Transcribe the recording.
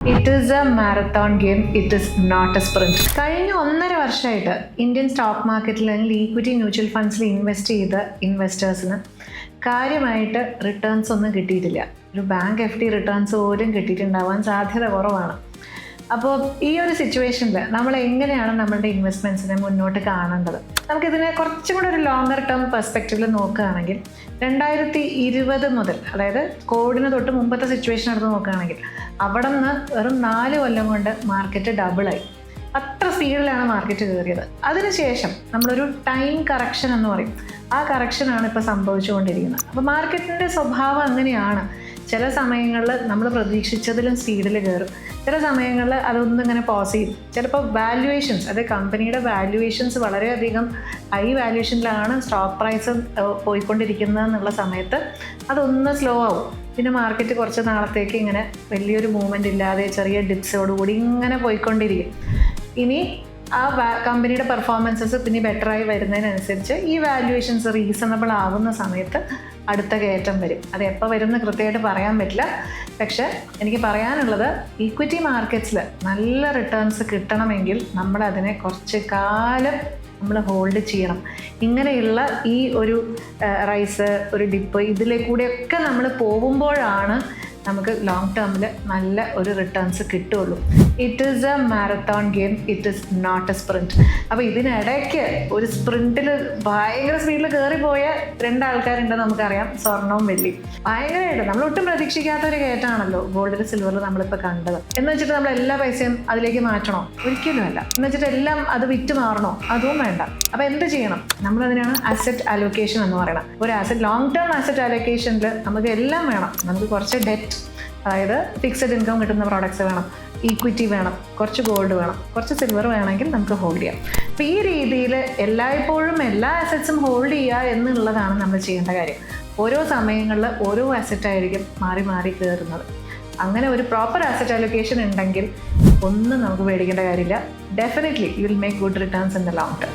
It is a marathon game, it is not a sprint. കഴിഞ്ഞ 1.5 വർഷമായിട്ട് Indian stock മാർക്കറ്റിൽ അല്ലെങ്കിൽ ഈക്വിറ്റി മ്യൂച്വൽ ഫണ്ട്സിൽ ഇൻവെസ്റ്റ് ചെയ്ത ഇൻവെസ്റ്റേഴ്സിന് കാര്യമായിട്ട് റിട്ടേൺസ് ഒന്നും കിട്ടിയിട്ടില്ല. ഒരു ബാങ്ക് FD റിട്ടേൺസ് പോലും കിട്ടിയിട്ടുണ്ടാവാൻ സാധ്യത കുറവാണ്. അപ്പോൾ ഈ ഒരു സിറ്റുവേഷനിൽ നമ്മൾ എങ്ങനെയാണ് നമ്മളുടെ ഇൻവെസ്റ്റ്മെൻറ്റ്സിനെ മുന്നോട്ട് കാണേണ്ടത്? നമുക്കിതിനെ കുറച്ചും കൂടെ ഒരു ലോങ്ങർ ടേം പെർസ്പെക്റ്റീവിൽ നോക്കുകയാണെങ്കിൽ 2020 മുതൽ, അതായത് കോവിഡിന് തൊട്ട് മുമ്പത്തെ സിറ്റുവേഷൻ എടുത്ത് നോക്കുകയാണെങ്കിൽ അവിടെ നിന്ന് വെറും 4 കൊല്ലം കൊണ്ട് മാർക്കറ്റ് ഡബിളായി. അത്ര സ്പീഡിലാണ് മാർക്കറ്റ് കയറിയത്. അതിനുശേഷം നമ്മളൊരു ടൈം കറക്ഷൻ എന്ന് പറയും, ആ കറക്ഷനാണ് ഇപ്പോൾ സംഭവിച്ചുകൊണ്ടിരിക്കുന്നത്. അപ്പോൾ മാർക്കറ്റിൻ്റെ സ്വഭാവം അങ്ങനെയാണ്. ചില സമയങ്ങളിൽ നമ്മൾ പ്രതീക്ഷിച്ചതിലും സ്പീഡിൽ കയറും, ചില സമയങ്ങളിൽ അതൊന്നും ഇങ്ങനെ പോസ് ചെയ്യും. ചിലപ്പോൾ വാല്യുവേഷൻസ്, അതായത് കമ്പനിയുടെ വാല്യുവേഷൻസ് വളരെയധികം ഹൈ വാല്യുവേഷനിലാണ് സ്റ്റോക്ക് പ്രൈസ് പോയിക്കൊണ്ടിരിക്കുന്നത് എന്നുള്ള സമയത്ത് അതൊന്ന് സ്ലോ ആവും. പിന്നെ മാർക്കറ്റ് കുറച്ച് നാളത്തേക്ക് ഇങ്ങനെ വലിയൊരു മൂവ്മെൻ്റ് ഇല്ലാതെ ചെറിയ ഡിപ്സോടുകൂടി ഇങ്ങനെ പോയിക്കൊണ്ടിരിക്കും. ഇനി ആ കമ്പനിയുടെ പെർഫോമൻസസ് പിന്നെ ബെറ്ററായി വരുന്നതിനനുസരിച്ച് ഈ വാല്യുവേഷൻസ് റീസണബിൾ ആവുന്ന സമയത്ത് അടുത്ത കയറ്റം വരും. അത് എപ്പോൾ വരുമെന്ന് കൃത്യമായിട്ട് പറയാൻ പറ്റില്ല. പക്ഷെ എനിക്ക് പറയാനുള്ളത്, ഈക്വിറ്റി മാർക്കറ്റ്സിൽ നല്ല റിട്ടേൺസ് കിട്ടണമെങ്കിൽ നമ്മളതിനെ കുറച്ച് കാലം നമ്മൾ ഹോൾഡ് ചെയ്യണം. ഇങ്ങനെയുള്ള ഈ ഒരു റൈസ്, ഒരു ഡിപ്പ്, ഇതിലേക്കൂടെയൊക്കെ നമ്മൾ പോകുമ്പോഴാണ് നമുക്ക് ലോങ് ടേമിൽ നല്ല ഒരു റിട്ടേൺസ് കിട്ടുള്ളൂ. It is a marathon game, it is not a sprint. അപ്പോൾ ഇതിനിടയ്ക്ക് ഒരു സ്പ്രിൻറ്റിൽ ഭയങ്കര സ്പീഡിൽ കയറിപ്പോയ 2 ആൾക്കാരുണ്ടെന്ന് നമുക്കറിയാം, സ്വർണവും വെള്ളി. ഭയങ്കരമായിട്ട് നമ്മൾ ഒട്ടും പ്രതീക്ഷിക്കാത്ത ഒരു കയറ്റമാണല്ലോ ഗോൾഡിൽ സിൽവറിൽ നമ്മളിപ്പോൾ കണ്ടത്. എന്ന് വെച്ചിട്ട് നമ്മൾ എല്ലാ പൈസയും അതിലേക്ക് മാറ്റണോ? ഒരിക്കലും അല്ല. എന്ന് വെച്ചിട്ട് എല്ലാം അത് വിറ്റ് മാറണോ? അതും വേണ്ട. അപ്പോൾ എന്ത് ചെയ്യണം? നമ്മളതിനാണ് അസറ്റ് അലോക്കേഷൻ എന്ന് പറയുന്നത്. ഒരു ലോങ് ടേം അസറ്റ് അലോക്കേഷനിൽ നമുക്ക് എല്ലാം വേണം. നമുക്ക് കുറച്ച് ഡെറ്റ്, അതായത് ഫിക്സഡ് ഇൻകം കിട്ടുന്ന പ്രോഡക്ട്സ് വേണം, ഈക്വിറ്റി വേണം, കുറച്ച് ഗോൾഡ് വേണം, കുറച്ച് സിൽവർ വേണമെങ്കിൽ നമുക്ക് ഹോൾഡ് ചെയ്യാം. അപ്പോൾ ഈ രീതിയിൽ എല്ലായ്പ്പോഴും എല്ലാ അസറ്റ്സും ഹോൾഡ് ചെയ്യുക എന്നുള്ളതാണ് നമ്മൾ ചെയ്യേണ്ട കാര്യം. ഓരോ സമയങ്ങളിൽ ഓരോ അസറ്റായിരിക്കും മാറി മാറി കയറുന്നത്. അങ്ങനെ ഒരു പ്രോപ്പർ അസറ്റ് അലൊക്കേഷൻ ഉണ്ടെങ്കിൽ ഒന്നും നമുക്ക് പേടിക്കേണ്ട കാര്യമില്ല. Definitely you will make good returns in the long term.